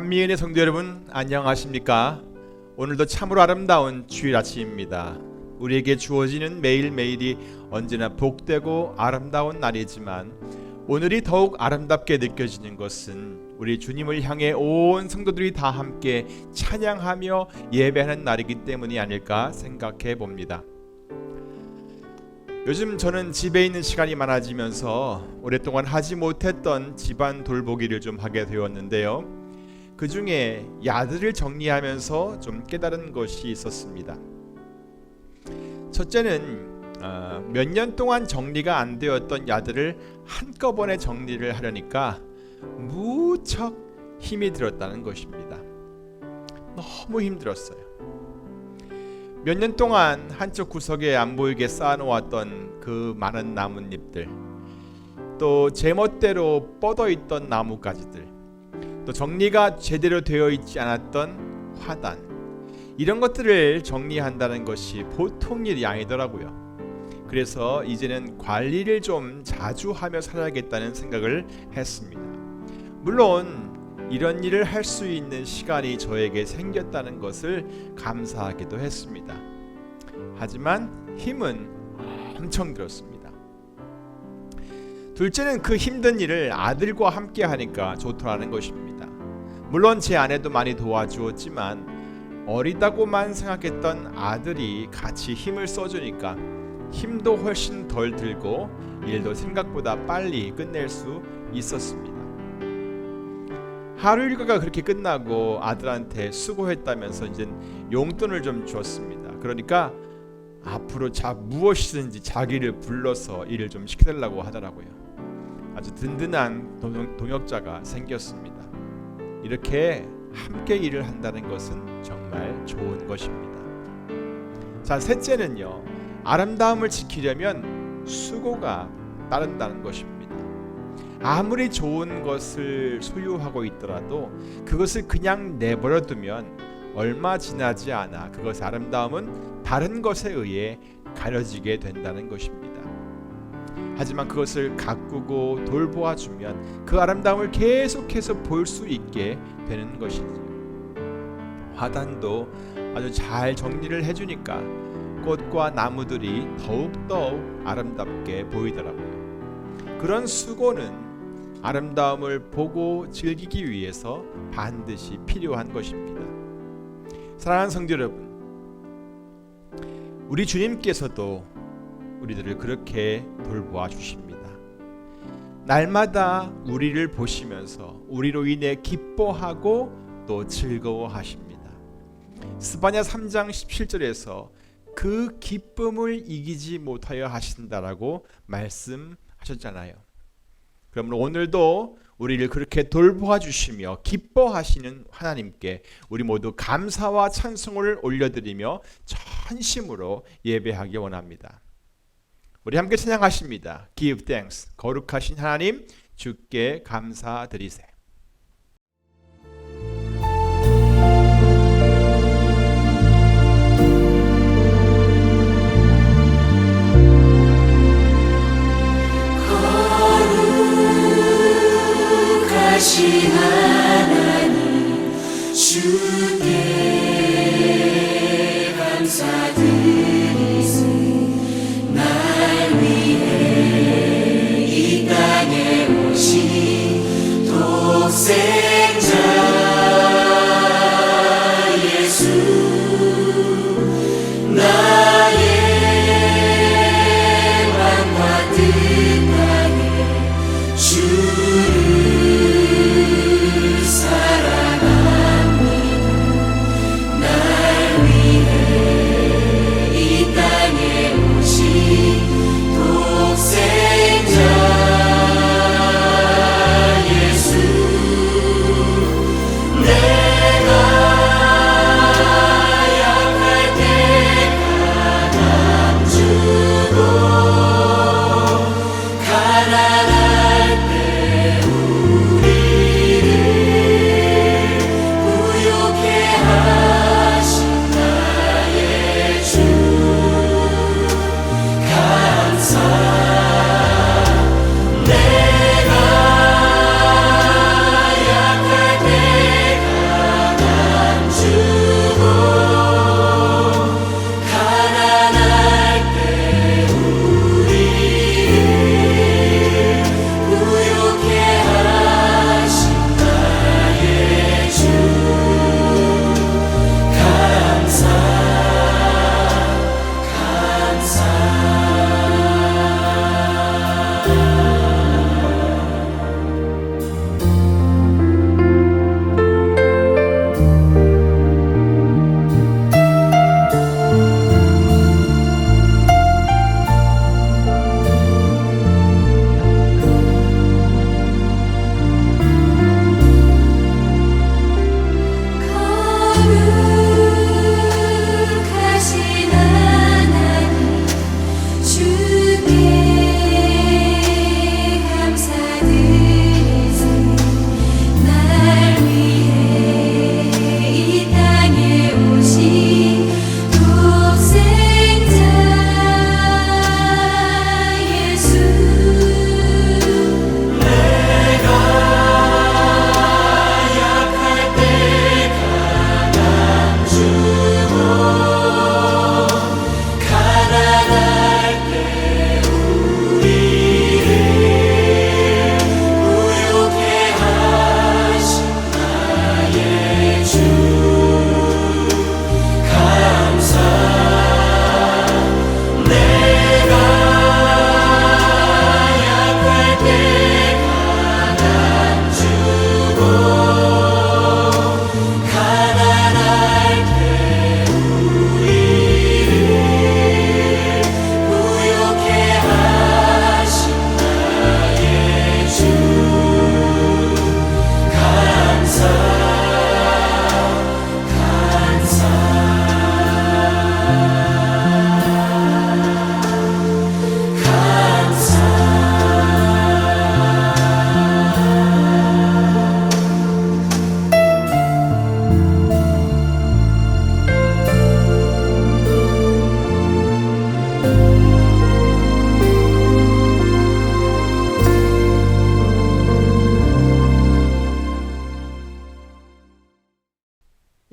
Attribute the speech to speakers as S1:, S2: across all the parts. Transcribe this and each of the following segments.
S1: 한미은의 성도 여러분, 안녕하십니까? 오늘도 참으로 아름다운 주일 아침입니다. 우리에게 주어지는 매일매일이 언제나 복되고 아름다운 날이지만 오늘이 더욱 아름답게 느껴지는 것은 우리 주님을 향해 온 성도들이 다 함께 찬양하며 예배하는 날이기 때문이 아닐까 생각해 봅니다. 요즘 저는 집에 있는 시간이 많아지면서 오랫동안 하지 못했던 집안 돌보기를 좀 하게 되었는데요. 그 중에 야들을 정리하면서 좀 깨달은 것이 있었습니다. 첫째는 몇 년 동안 정리가 안 되었던 야들을 한꺼번에 정리를 하려니까 무척 힘이 들었다는 것입니다. 너무 힘들었어요. 몇 년 동안 한쪽 구석에 안 보이게 쌓아놓았던 그 많은 나뭇잎들, 또 제멋대로 뻗어있던 나뭇가지들, 또 정리가 제대로 되어 있지 않았던 화단, 이런 것들을 정리한다는 것이 보통 일이 아니더라고요. 그래서 이제는 관리를 좀 자주 하며 살아야겠다는 생각을 했습니다. 물론 이런 일을 할 수 있는 시간이 저에게 생겼다는 것을 감사하기도 했습니다. 하지만 힘은 엄청 들었습니다. 둘째는 그 힘든 일을 아들과 함께 하니까 좋더라는 것입니다. 물론 제 아내도 많이 도와주었지만 어리다고만 생각했던 아들이 같이 힘을 써주니까 힘도 훨씬 덜 들고 일도 생각보다 빨리 끝낼 수 있었습니다. 하루 일과가 그렇게 끝나고 아들한테 수고했다면서 이제 용돈을 좀 줬습니다. 그러니까 앞으로 무엇이든지 자기를 불러서 일을 좀 시켜달라고 하더라고요. 아주 든든한 동역자가 생겼습니다. 이렇게 함께 일을 한다는 것은 정말 좋은 것입니다. 자, 셋째는요, 아름다움을 지키려면 수고가 따른다는 것입니다. 아무리 좋은 것을 소유하고 있더라도 그것을 그냥 내버려 두면 얼마 지나지 않아 그것의 아름다움은 다른 것에 의해 가려지게 된다는 것입니다. 하지만 그것을 가꾸고 돌보아주면 그 아름다움을 계속해서 볼 수 있게 되는 것이지요. 화단도 아주 잘 정리를 해주니까 꽃과 나무들이 더욱더 아름답게 보이더라고요. 그런 수고는 아름다움을 보고 즐기기 위해서 반드시 필요한 것입니다. 사랑하는 성도 여러분, 우리 주님께서도 우리들을 그렇게 돌보아 주십니다. 날마다 우리를 보시면서 우리로 인해 기뻐하고 또 즐거워하십니다. 스바냐 3장 17절에서 그 기쁨을 이기지 못하여 하신다라고 말씀하셨잖아요. 그러므로 오늘도 우리를 그렇게 돌보아 주시며 기뻐하시는 하나님께 우리 모두 감사와 찬송을 올려드리며 전심으로 예배하기 원합니다. 우리 함께 찬양하십니다. Give thanks. 거룩하신 하나님, 주께 감사드리세.
S2: 거룩하신 하나님, 주께 감사드리세. 날 위해 이 땅에 오신 독생자 예수, 나의 왕과 뜻 땅에 주를 사랑합니다. 날 위해 이 땅에 오신 독생자 예수,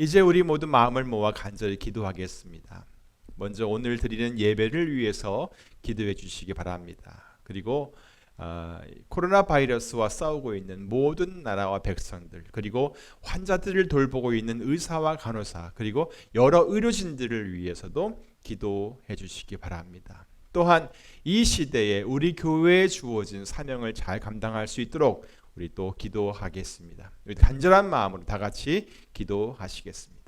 S1: 이제 우리 모두 마음을 모아 간절히 기도하겠습니다. 먼저 오늘 드리는 예배를 위해서 기도해 주시기 바랍니다. 그리고 코로나 바이러스와 싸우고 있는 모든 나라와 백성들, 그리고 환자들을 돌보고 있는 의사와 간호사, 그리고 여러 의료진들을 위해서도 기도해 주시기 바랍니다. 또한 이 시대에 우리 교회에 주어진 사명을 잘 감당할 수 있도록 우리 또 기도하겠습니다. 우리 간절한 마음으로 다 같이 기도하시겠습니다.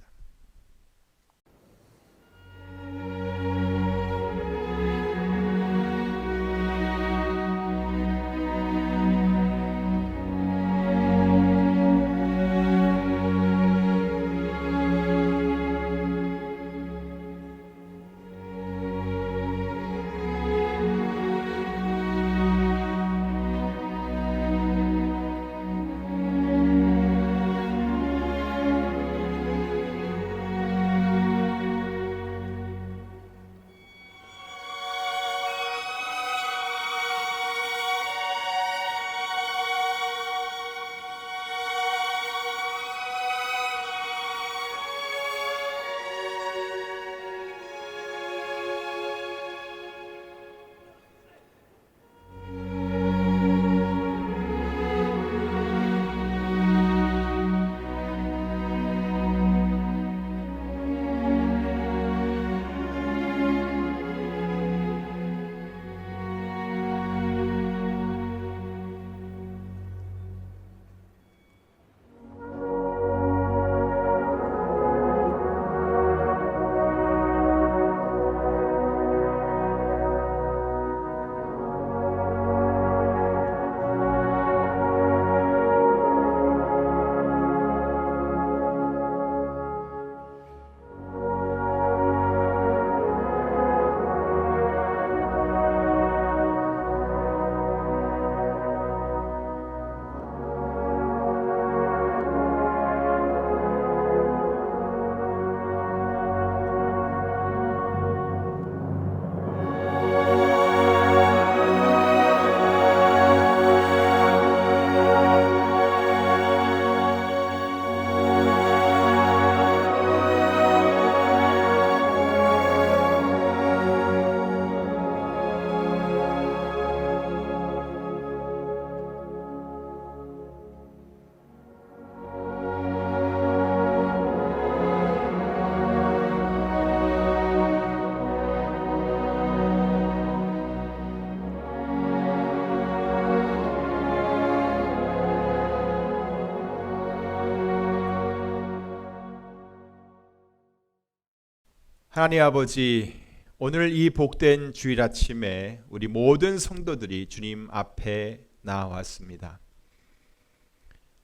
S1: 하나님 아버지, 오늘 이 복된 주일 아침에 우리 모든 성도들이 주님 앞에 나왔습니다.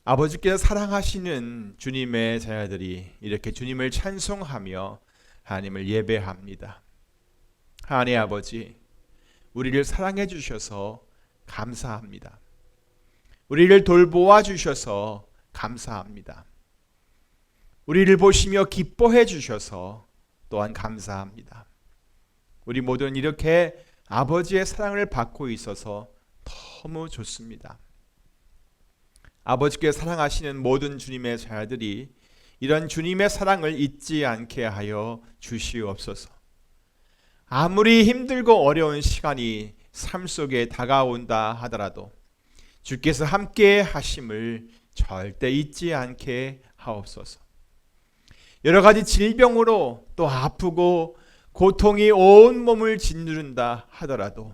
S1: 아버지께서 사랑하시는 주님의 자녀들이 이렇게 주님을 찬송하며 하나님을 예배합니다. 하나님 아버지, 우리를 사랑해 주셔서 감사합니다. 우리를 돌보아 주셔서 감사합니다. 우리를 보시며 기뻐해 주셔서 또한 감사합니다. 우리 모두는 이렇게 아버지의 사랑을 받고 있어서 너무 좋습니다. 아버지께 사랑하시는 모든 주님의 자녀들이 이런 주님의 사랑을 잊지 않게 하여 주시옵소서. 아무리 힘들고 어려운 시간이 삶 속에 다가온다 하더라도 주께서 함께 하심을 절대 잊지 않게 하옵소서. 여러 가지 질병으로 또 아프고 고통이 온 몸을 짓누른다 하더라도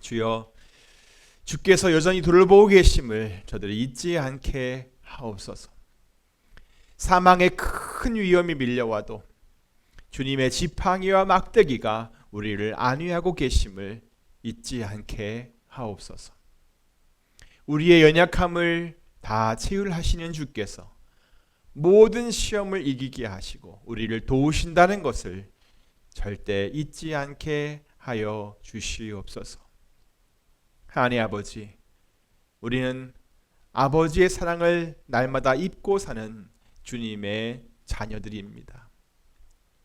S1: 주여, 주께서 여전히 돌보고 계심을 저들이 잊지 않게 하옵소서. 사망의 큰 위험이 밀려와도 주님의 지팡이와 막대기가 우리를 안위하고 계심을 잊지 않게 하옵소서. 우리의 연약함을 다 체휼하시는 주께서 모든 시험을 이기게 하시고 우리를 도우신다는 것을 절대 잊지 않게 하여 주시옵소서. 하나님 아버지, 우리는 아버지의 사랑을 날마다 입고 사는 주님의 자녀들입니다.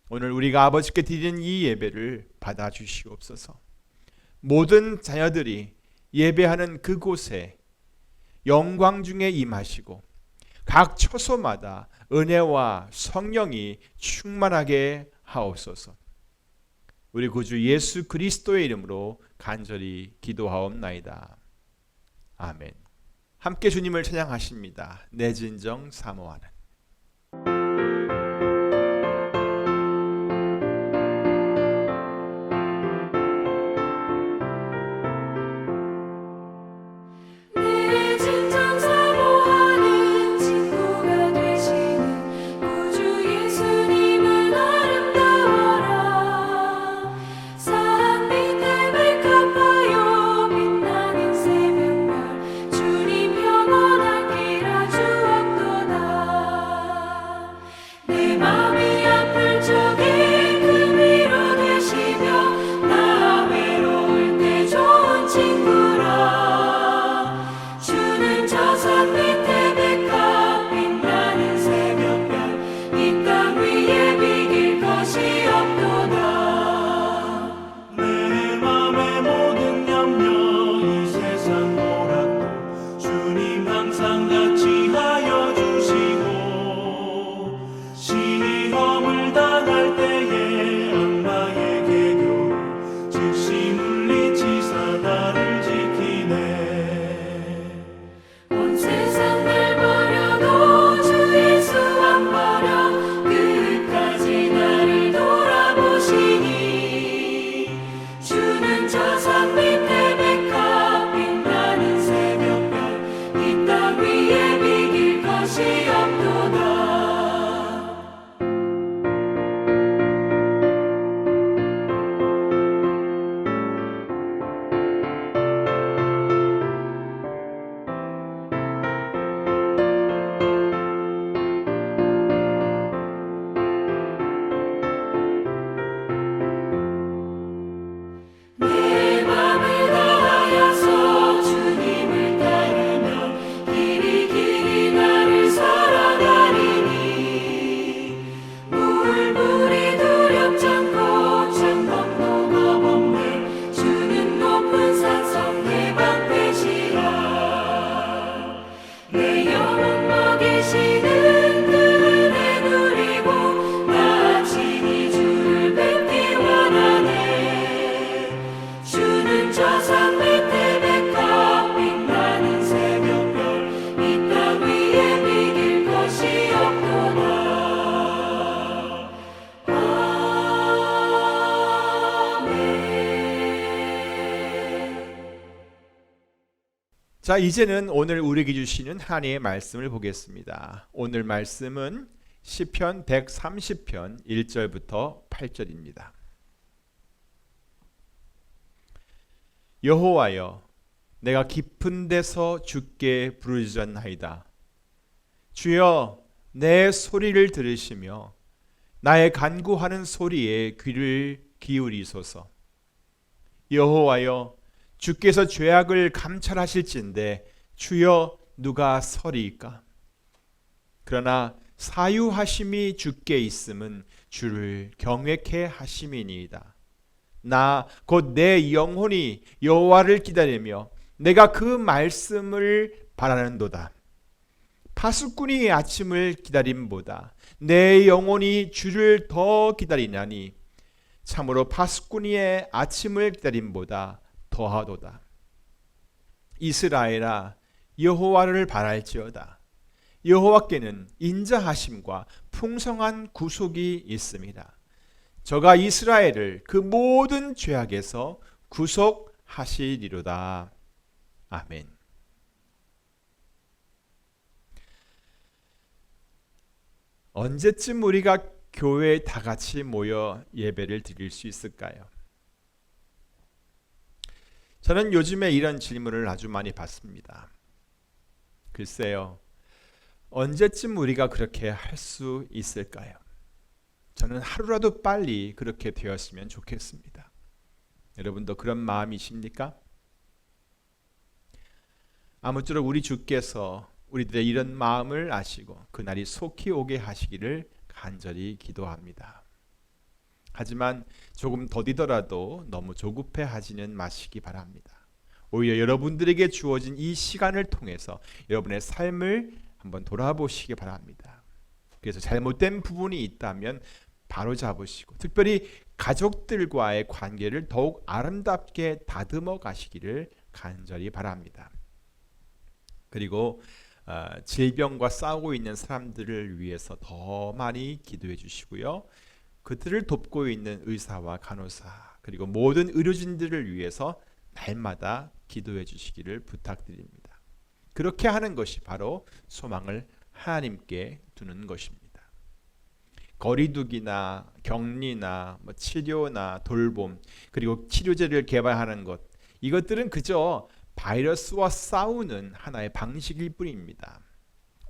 S1: 오늘 우리가 아버지께 드리는 이 예배를 받아주시옵소서. 모든 자녀들이 예배하는 그곳에 영광 중에 임하시고 각 처소마다 은혜와 성령이 충만하게 하옵소서. 우리 구주 예수 그리스도의 이름으로 간절히 기도하옵나이다. 아멘. 함께 주님을 찬양하십니다. 내 진정 사모하는.
S2: 내 진정 사모하는 친구가 되시는 구주 예수님은 아름다워라. 산 밑에 백합화요 빛나는 새벽별 주님 평온한 길 아주 없도다. 내 마음이 아플 적에 그 위로 되시며 나 외로울 때 좋은 친구라. 주는 저 산 밑에 백합 빛나는 새벽별 이 땅 위에 비길 것이 없도다.
S3: 내 맘의 모든 염려 이 세상 노랗고 주님 항상 같이 하여 주시고 시험을 당할 때에 악마의 개교 즉시 물리치사 나를 지키네.
S2: 온 세상 날 버려도 주 예수 안 버려 끝까지 나를 돌아보시니. 주는 저 산 밑에 백합 빛나는 새벽별 이 땅 위에 비길 것이 없도다. 내 맘을 다하여서 주님을 따르며 길이 길이 나를 살아가리니. 물이 두렵지 않고 창밖도 겁없네. 주는 높은 산성 내 방패시라. 내 영혼 먹이시는 그 은혜 누리고 나 친히 주를 뵙기 원하네. 주는 저 산 밑에 백합 빛나는 새벽별 이 땅 위에 비길 것이 없도다. 아멘.
S1: 자, 이제는 오늘 우리에게 주시는 하나님의 말씀을 보겠습니다. 오늘 말씀은 시편 130편 1절부터 8절입니다. 여호와여, 내가 깊은 데서 주께 부르짖었나이다. 주여, 내 소리를 들으시며 나의 간구하는 소리에 귀를 기울이소서. 여호와여, 주께서 죄악을 감찰하실진데 주여 누가 서리이까? 그러나 사유하심이 주께 있음은 주를 경외케 하심이니이다. 나 곧 내 영혼이 여호와를 기다리며 내가 그 말씀을 바라는도다. 파수꾼이 아침을 기다림보다 내 영혼이 주를 더 기다리나니 참으로 파수꾼이 아침을 기다림보다 더하도다. 이스라엘아, 여호와를 바랄지어다. 여호와께는 인자하심과 풍성한 구속이 있습니다. 저가 이스라엘을 그 모든 죄악에서 구속하시리로다. 아멘. 언제쯤 우리가 교회에 다 같이 모여 예배를 드릴 수 있을까요? 저는 요즘에 이런 질문을 아주 많이 받습니다. 글쎄요, 언제쯤 우리가 그렇게 할 수 있을까요? 저는 하루라도 빨리 그렇게 되었으면 좋겠습니다. 여러분도 그런 마음이십니까? 아무쪼록 우리 주께서 우리들의 이런 마음을 아시고 그날이 속히 오게 하시기를 간절히 기도합니다. 하지만 조금 더디더라도 너무 조급해 하지는 마시기 바랍니다. 오히려 여러분들에게 주어진 이 시간을 통해서 여러분의 삶을 한번 돌아보시기 바랍니다. 그래서 잘못된 부분이 있다면 바로 잡으시고 특별히 가족들과의 관계를 더욱 아름답게 다듬어 가시기를 간절히 바랍니다. 그리고 질병과 싸우고 있는 사람들을 위해서 더 많이 기도해 주시고요. 그들을 돕고 있는 의사와 간호사 그리고 모든 의료진들을 위해서 날마다 기도해 주시기를 부탁드립니다. 그렇게 하는 것이 바로 소망을 하나님께 두는 것입니다. 거리두기나 격리나 치료나 돌봄 그리고 치료제를 개발하는 것 이것들은 그저 바이러스와 싸우는 하나의 방식일 뿐입니다.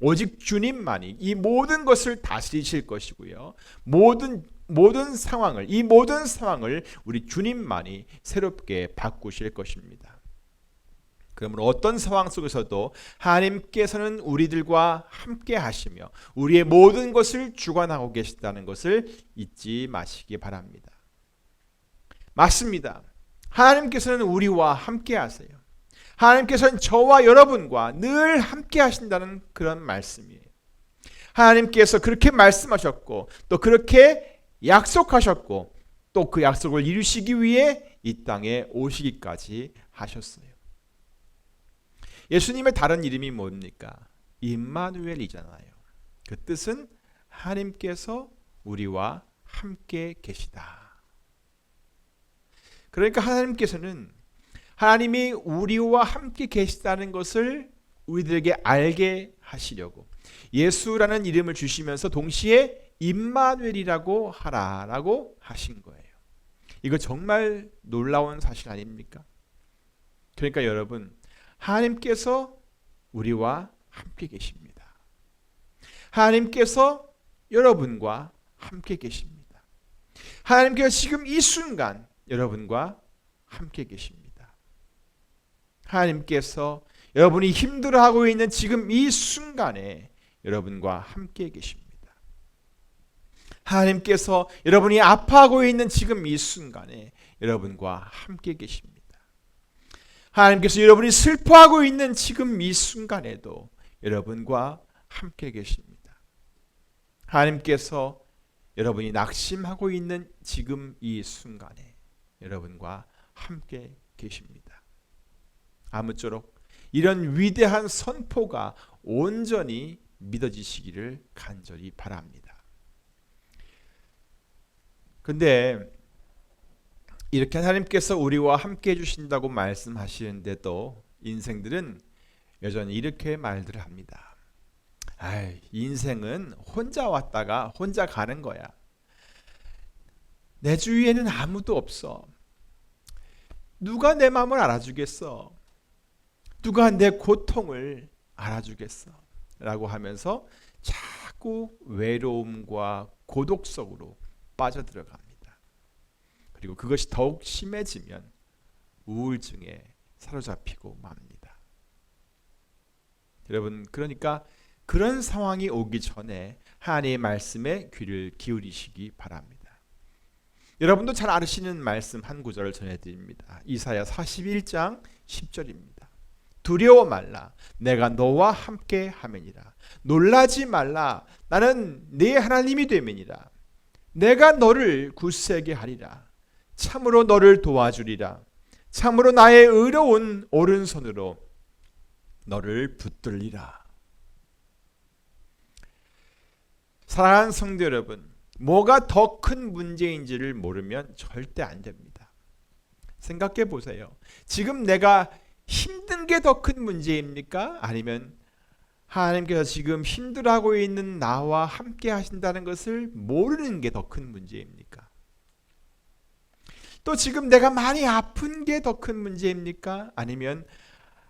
S1: 오직 주님만이 이 모든 것을 다스리실 것이고요. 모든 상황을 우리 주님만이 새롭게 바꾸실 것입니다. 그러므로 어떤 상황 속에서도 하나님께서는 우리들과 함께 하시며 우리의 모든 것을 주관하고 계시다는 것을 잊지 마시기 바랍니다. 맞습니다. 하나님께서는 우리와 함께 하세요. 하나님께서는 저와 여러분과 늘 함께 하신다는 그런 말씀이에요. 하나님께서 그렇게 말씀하셨고 또 그렇게 약속하셨고 또 그 약속을 이루시기 위해 이 땅에 오시기까지 하셨어요. 예수님의 다른 이름이 뭡니까? 임마누엘이잖아요. 그 뜻은 하나님께서 우리와 함께 계시다. 그러니까 하나님께서는 하나님이 우리와 함께 계시다는 것을 우리들에게 알게 하시려고 예수라는 이름을 주시면서 동시에 임마누엘이라고 하라라고 하신 거예요. 이거 정말 놀라운 사실 아닙니까? 그러니까 여러분 하나님께서 우리와 함께 계십니다. 하나님께서 여러분과 함께 계십니다. 하나님께서 지금 이 순간 여러분과 함께 계십니다. 하나님께서 여러분이 힘들어하고 있는 지금 이 순간에 여러분과 함께 계십니다. 하나님께서 여러분이 아파하고 있는 지금 이 순간에 여러분과 함께 계십니다. 하나님께서 여러분이 슬퍼하고 있는 지금 이 순간에도 여러분과 함께 계십니다. 하나님께서 여러분이 낙심하고 있는 지금 이 순간에 여러분과 함께 계십니다. 아무쪼록 이런 위대한 선포가 온전히 믿어지시기를 간절히 바랍니다. 근데 이렇게 하나님께서 우리와 함께 해주신다고 말씀하시는데도 인생들은 여전히 이렇게 말들을 합니다. 인생은 혼자 왔다가 혼자 가는 거야. 내 주위에는 아무도 없어. 누가 내 마음을 알아주겠어? 누가 내 고통을 알아주겠어? 라고 하면서 자꾸 외로움과 고독 속으로 빠져들어갑니다. 그리고 그것이 더욱 심해지면 우울증에 사로잡히고 맙니다. 여러분, 그러니까 그런 상황이 오기 전에 하나님의 말씀에 귀를 기울이시기 바랍니다. 여러분도 잘 아시는 말씀 한 구절을 전해드립니다. 이사야 41장 10절입니다. 두려워 말라, 내가 너와 함께 하매니라. 놀라지 말라, 나는 네 하나님이 됨이니라. 내가 너를 굳세게 하리라. 참으로 너를 도와주리라. 참으로 나의 의로운 오른손으로 너를 붙들리라. 사랑하는 성도 여러분, 뭐가 더 큰 문제인지를 모르면 절대 안 됩니다. 생각해 보세요. 지금 내가 힘든 게 더 큰 문제입니까? 아니면 하나님께서 지금 힘들어하고 있는 나와 함께 하신다는 것을 모르는 게 더 큰 문제입니까? 또 지금 내가 많이 아픈 게 더 큰 문제입니까? 아니면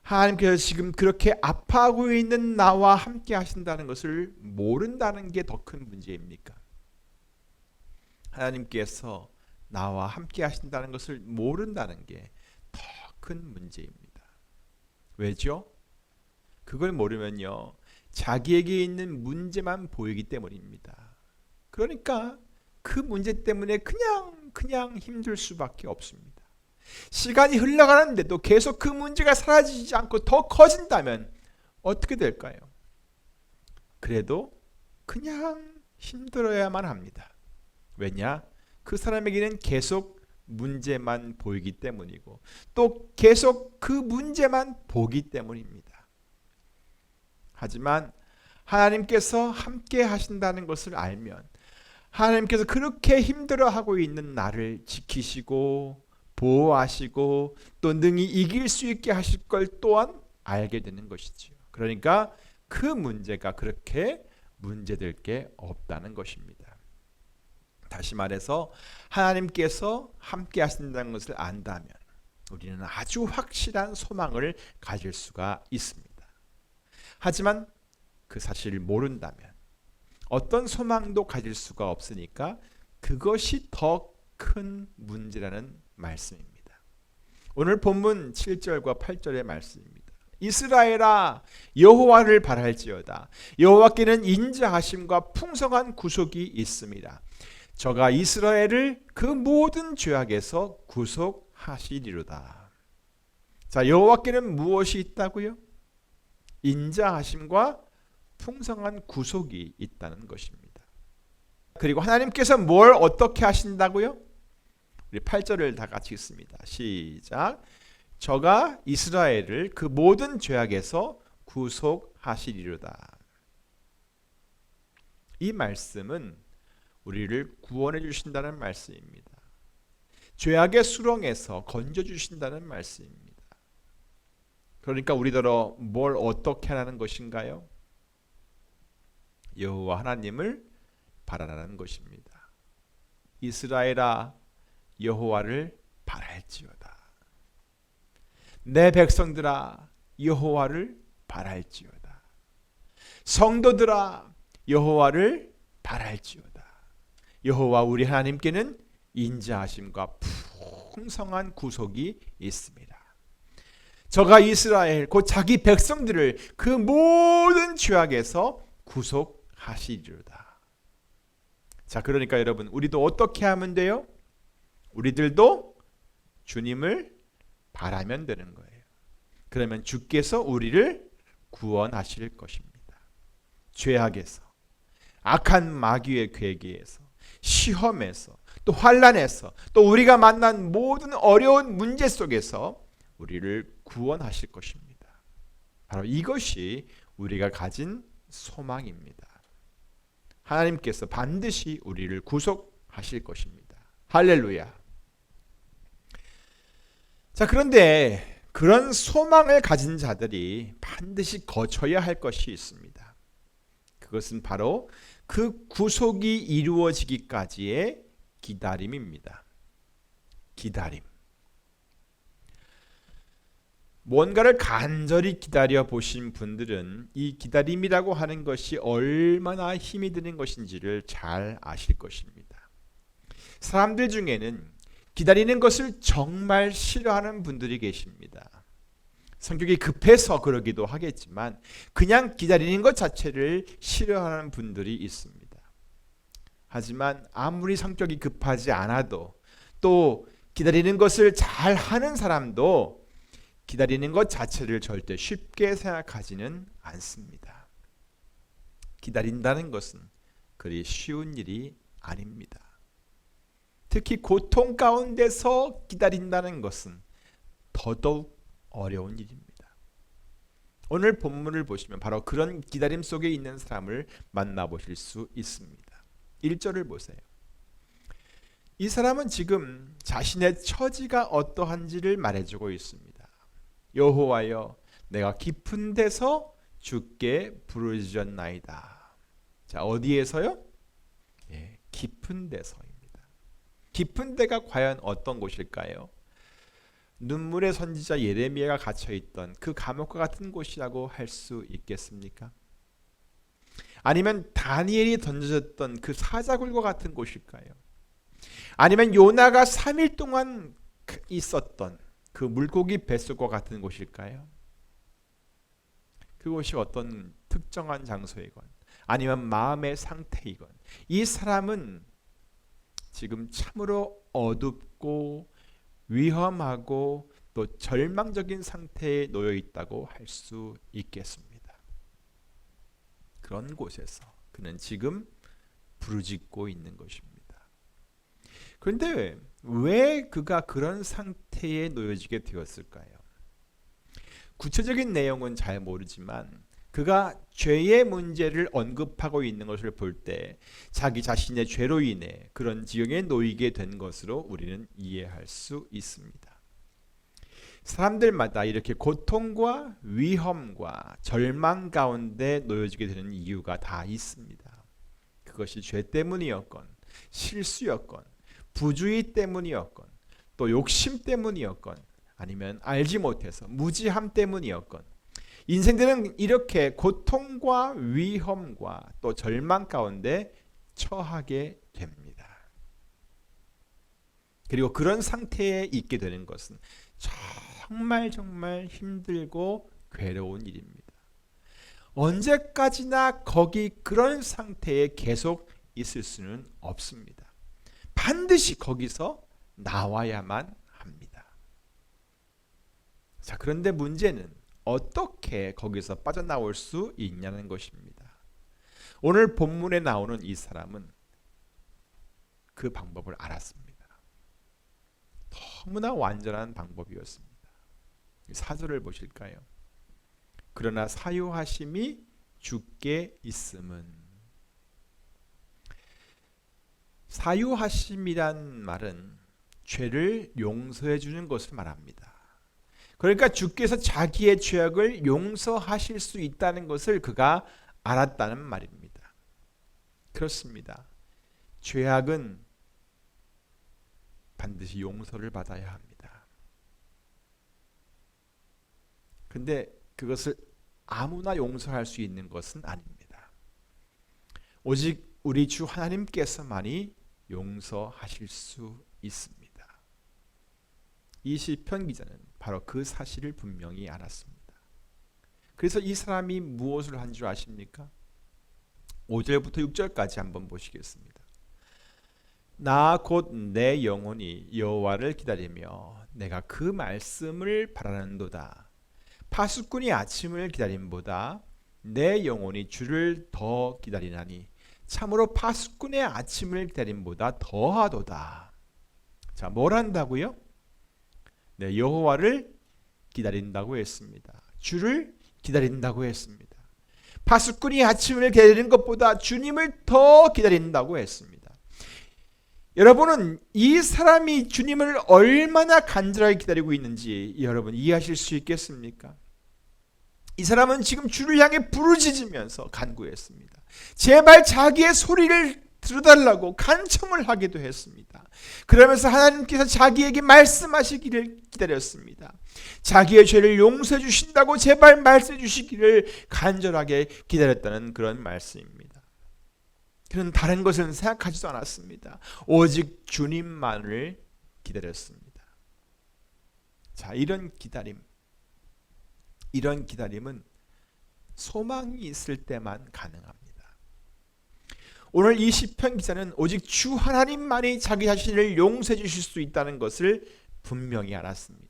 S1: 하나님께서 지금 그렇게 아파하고 있는 나와 함께 하신다는 것을 모른다는 게 더 큰 문제입니까? 하나님께서 나와 함께 하신다는 것을 모른다는 게 더 큰 문제입니다. 왜죠? 그걸 모르면요, 자기에게 있는 문제만 보이기 때문입니다. 그러니까 그 문제 때문에 그냥 힘들 수밖에 없습니다. 시간이 흘러가는데도 계속 그 문제가 사라지지 않고 더 커진다면 어떻게 될까요? 그래도 그냥 힘들어야만 합니다. 왜냐? 그 사람에게는 계속 문제만 보이기 때문이고 또 계속 그 문제만 보기 때문입니다. 하지만 하나님께서 함께 하신다는 것을 알면 하나님께서 그렇게 힘들어하고 있는 나를 지키시고 보호하시고 또 능히 이길 수 있게 하실 걸 또한 알게 되는 것이지요. 그러니까 그 문제가 그렇게 문제될 게 없다는 것입니다. 다시 말해서 하나님께서 함께 하신다는 것을 안다면 우리는 아주 확실한 소망을 가질 수가 있습니다. 하지만 그 사실을 모른다면 어떤 소망도 가질 수가 없으니까 그것이 더 큰 문제라는 말씀입니다. 오늘 본문 7절과 8절의 말씀입니다. 이스라엘아 여호와를 바랄지어다. 여호와께는 인자하심과 풍성한 구속이 있습니다. 저가 이스라엘을 그 모든 죄악에서 구속하시리로다. 자, 여호와께는 무엇이 있다고요? 인자하심과 풍성한 구속이 있다는 것입니다. 그리고 하나님께서 뭘 어떻게 하신다고요? 우리 8절을 다 같이 읽습니다. 시작. 저가 이스라엘을 그 모든 죄악에서 구속하시리로다. 이 말씀은 우리를 구원해 주신다는 말씀입니다. 죄악의 수렁에서 건져 주신다는 말씀입니다. 그러니까 우리더러 뭘 어떻게 하라는 것인가요? 여호와 하나님을 바라라는 것입니다. 이스라엘아 여호와를 바랄지어다. 내 백성들아 여호와를 바랄지어다. 성도들아 여호와를 바랄지어다. 여호와 우리 하나님께는 인자하심과 풍성한 구속이 있습니다. 저가 이스라엘 곧 자기 백성들을 그 모든 죄악에서 구속하시리로다. 자, 그러니까 여러분 우리도 어떻게 하면 돼요? 우리들도 주님을 바라면 되는 거예요. 그러면 주께서 우리를 구원하실 것입니다. 죄악에서, 악한 마귀의 괴계에서, 시험에서, 또 환난에서, 또 우리가 만난 모든 어려운 문제 속에서 우리를 구원하실 것입니다. 바로 이것이 우리가 가진 소망입니다. 하나님께서 반드시 우리를 구속하실 것입니다. 할렐루야. 자, 그런데 그런 소망을 가진 자들이 반드시 거쳐야 할 것이 있습니다. 그것은 바로 그 구속이 이루어지기까지의 기다림입니다. 기다림. 뭔가를 간절히 기다려 보신 분들은 이 기다림이라고 하는 것이 얼마나 힘이 드는 것인지를 잘 아실 것입니다. 사람들 중에는 기다리는 것을 정말 싫어하는 분들이 계십니다. 성격이 급해서 그러기도 하겠지만 그냥 기다리는 것 자체를 싫어하는 분들이 있습니다. 하지만 아무리 성격이 급하지 않아도 또 기다리는 것을 잘 하는 사람도 기다리는 것 자체를 절대 쉽게 생각하지는 않습니다. 기다린다는 것은 그리 쉬운 일이 아닙니다. 특히 고통 가운데서 기다린다는 것은 더더욱 어려운 일입니다. 오늘 본문을 보시면 바로 그런 기다림 속에 있는 사람을 만나보실 수 있습니다. 1절을 보세요. 이 사람은 지금 자신의 처지가 어떠한지를 말해주고 있습니다. 여호와여 내가 깊은 데서 주께 부르짖었나이다. 자, 어디에서요? 예, 깊은 데서입니다. 깊은 데가 과연 어떤 곳일까요? 눈물의 선지자 예레미야가 갇혀있던 그 감옥과 같은 곳이라고 할 수 있겠습니까? 아니면 다니엘이 던져졌던 그 사자굴과 같은 곳일까요? 아니면 요나가 3일 동안 있었던 그 물고기 뱃속과 같은 곳일까요? 그곳이 어떤 특정한 장소이건 아니면 마음의 상태이건 이 사람은 지금 참으로 어둡고 위험하고 또 절망적인 상태에 놓여 있다고 할 수 있겠습니다. 그런 곳에서 그는 지금 부르짖고 있는 것입니다. 그런데 왜 그가 그런 상태에 놓여지게 되었을까요? 구체적인 내용은 잘 모르지만 그가 죄의 문제를 언급하고 있는 것을 볼 때 자기 자신의 죄로 인해 그런 지경에 놓이게 된 것으로 우리는 이해할 수 있습니다. 사람들마다 이렇게 고통과 위험과 절망 가운데 놓여지게 되는 이유가 다 있습니다. 그것이 죄 때문이었건 실수였건 부주의 때문이었건 또 욕심 때문이었건 아니면 알지 못해서 무지함 때문이었건 인생들은 이렇게 고통과 위험과 또 절망 가운데 처하게 됩니다. 그리고 그런 상태에 있게 되는 것은 정말 힘들고 괴로운 일입니다. 언제까지나 그런 상태에 계속 있을 수는 없습니다. 반드시 거기서 나와야만 합니다. 자, 그런데 문제는 어떻게 거기서 빠져나올 수 있냐는 것입니다. 오늘 본문에 나오는 이 사람은 그 방법을 알았습니다. 너무나 완전한 방법이었습니다. 4절을 보실까요? 그러나 사유하심이 주께 있음은, 사유하심이란 말은 죄를 용서해 주는 것을 말합니다. 그러니까 주께서 자기의 죄악을 용서하실 수 있다는 것을 그가 알았다는 말입니다. 그렇습니다. 죄악은 반드시 용서를 받아야 합니다. 근데 그것을 아무나 용서할 수 있는 것은 아닙니다. 오직 우리 주 하나님께서만이 용서하실 수 있습니다. 이 시편 기자는 바로 그 사실을 분명히 알았습니다. 그래서 이 사람이 무엇을 한 줄 아십니까? 5절부터 6절까지 한번 보시겠습니다. 나 곧 내 영혼이 여호와를 기다리며 내가 그 말씀을 바라는도다. 파수꾼이 아침을 기다림보다 내 영혼이 주를 더 기다리나니 참으로 파수꾼의 아침을 기다림보다 더하도다. 자, 뭘 한다고요? 네, 여호와를 기다린다고 했습니다. 주를 기다린다고 했습니다. 파수꾼이 아침을 기다리는 것보다 주님을 더 기다린다고 했습니다. 여러분은 이 사람이 주님을 얼마나 간절하게 기다리고 있는지 여러분 이해하실 수 있겠습니까? 이 사람은 지금 주를 향해 부르짖으면서 간구했습니다. 제발 자기의 소리를 들어달라고 간청을 하기도 했습니다. 그러면서 하나님께서 자기에게 말씀하시기를 기다렸습니다. 자기의 죄를 용서해 주신다고 제발 말씀해 주시기를 간절하게 기다렸다는 그런 말씀입니다. 그는 다른 것은 생각하지도 않았습니다. 오직 주님만을 기다렸습니다. 자, 이런 기다림은 소망이 있을 때만 가능합니다. 오늘 이 시편 기자는 오직 주 하나님만이 자기 자신을 용서해 주실 수 있다는 것을 분명히 알았습니다.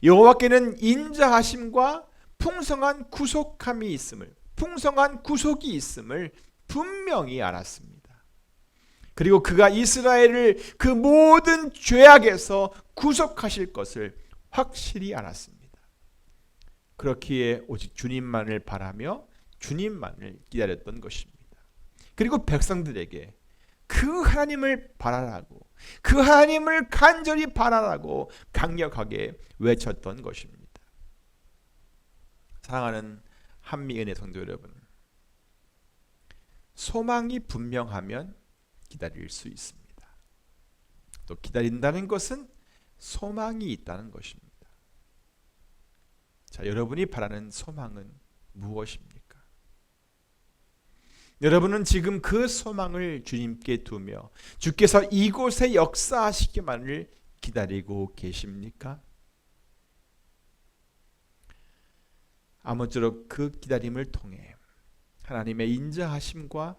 S1: 여호와께는 인자하심과 풍성한 구속함이 있음을, 풍성한 구속이 있음을 분명히 알았습니다. 그리고 그가 이스라엘을 그 모든 죄악에서 구속하실 것을 확실히 알았습니다. 그렇기에 오직 주님만을 바라며 주님만을 기다렸던 것입니다. 그리고 백성들에게 그 하나님을 바라라고, 그 하나님을 간절히 바라라고 강력하게 외쳤던 것입니다. 사랑하는 한미은혜 성도 여러분, 소망이 분명하면 기다릴 수 있습니다. 또 기다린다는 것은 소망이 있다는 것입니다. 자, 여러분이 바라는 소망은 무엇입니까? 여러분은 지금 그 소망을 주님께 두며 주께서 이곳에 역사하시기만을 기다리고 계십니까? 아무쪼록 그 기다림을 통해 하나님의 인자하심과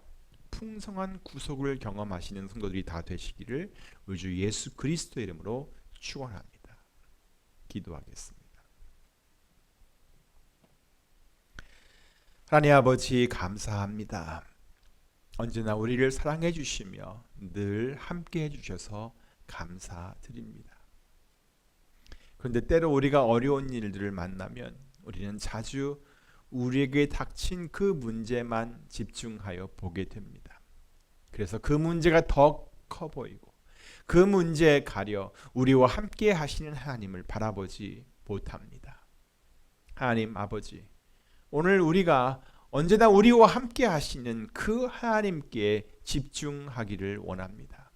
S1: 풍성한 구속을 경험하시는 성도들이 다 되시기를 우리 주 예수 그리스도의 이름으로 축원합니다. 기도하겠습니다. 하나님 아버지 감사합니다. 언제나 우리를 사랑해 주시며 늘 함께 해주셔서 감사드립니다. 그런데 때로 우리가 어려운 일들을 만나면 우리는 자주 우리에게 닥친 그 문제만 집중하여 보게 됩니다. 그래서 그 문제가 더 커 보이고 그 문제에 가려 우리와 함께 하시는 하나님을 바라보지 못합니다. 하나님 아버지, 오늘 우리가 언제나 우리와 함께 하시는 그 하나님께 집중하기를 원합니다.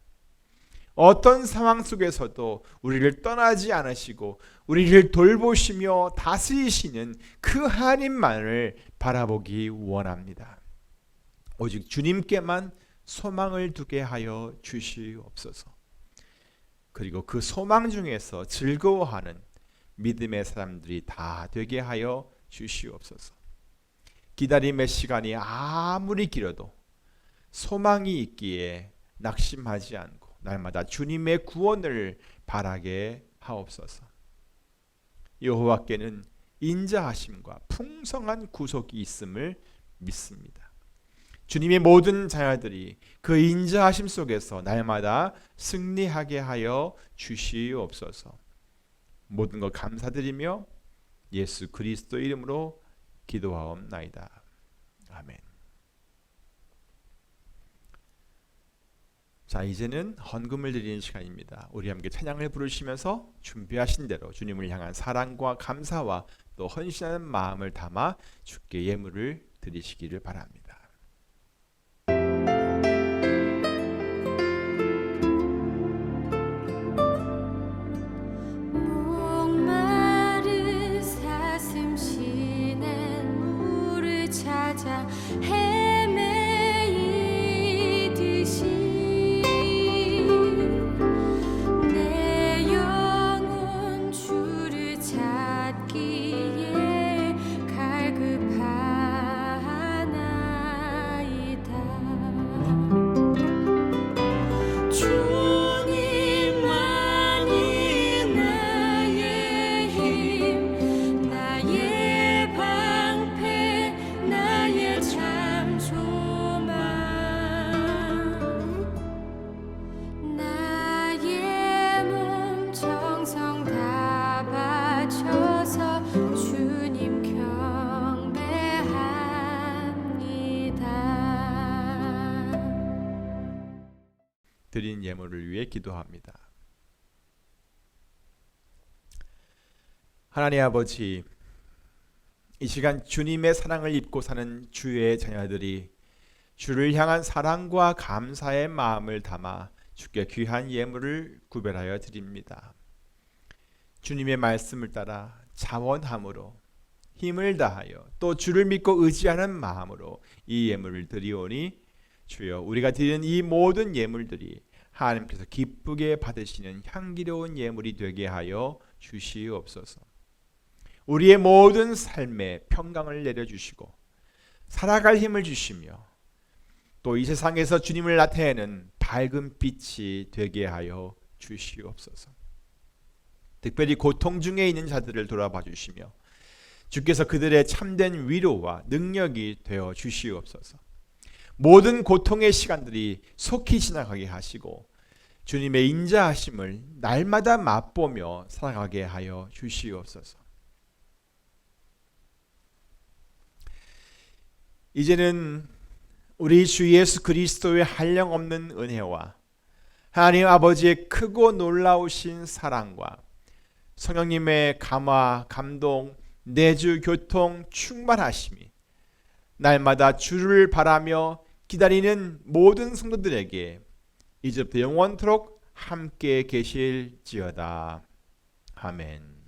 S1: 어떤 상황 속에서도 우리를 떠나지 않으시고 우리를 돌보시며 다스리시는 그 하나님만을 바라보기 원합니다. 오직 주님께만 소망을 두게 하여 주시옵소서. 그리고 그 소망 중에서 즐거워하는 믿음의 사람들이 다 되게 하여 주시옵소서. 기다림의 시간이 아무리 길어도 소망이 있기에 낙심하지 않고 날마다 주님의 구원을 바라게 하옵소서. 여호와께는 인자하심과 풍성한 구속이 있음을 믿습니다. 주님의 모든 자녀들이 그 인자하심 속에서 날마다 승리하게 하여 주시옵소서. 모든 것 감사드리며 예수 그리스도 이름으로 기도하옵나이다. 아멘. 자, 이제는 헌금을 드리는 시간입니다. 우리 함께 찬양을 부르시면서 준비하신 대로 주님을 향한 사랑과 감사와 또 헌신하는 마음을 담아 주께 예물을 드리시기를 바랍니다.
S2: 목마른 사슴 시냇 물을 찾아 헤매이듯이 내 영혼 주를 찾기에 갈급하나이다. 주님만이 나의 힘, 나의 방패, 나의 참 소망. 나의 몸 정성 다 바쳐서 주님 경배합니다.
S1: 드린 예물을 위해 기도합니다. 하나님 아버지, 이 시간 주님의 사랑을 입고 사는 주의 자녀들이 주를 향한 사랑과 감사의 마음을 담아 주께 귀한 예물을 구별하여 드립니다. 주님의 말씀을 따라 자원함으로 힘을 다하여 또 주를 믿고 의지하는 마음으로 이 예물을 드리오니 주여, 우리가 드리는 이 모든 예물들이 하나님께서 기쁘게 받으시는 향기로운 예물이 되게 하여 주시옵소서. 우리의 모든 삶에 평강을 내려주시고 살아갈 힘을 주시며 또 이 세상에서 주님을 나타내는 밝은 빛이 되게 하여 주시옵소서. 특별히 고통 중에 있는 자들을 돌아봐 주시며 주께서 그들의 참된 위로와 능력이 되어 주시옵소서. 모든 고통의 시간들이 속히 지나가게 하시고 주님의 인자하심을 날마다 맛보며 살아가게 하여 주시옵소서. 이제는 우리 주 예수 그리스도의 한량없는 은혜와 하나님 아버지의 크고 놀라우신 사랑과 성령님의 감화, 감동, 내주, 교통, 충만하심이 날마다 주를 바라며 기다리는 모든 성도들에게 이제부터 영원토록 함께 계실지어다. 아멘.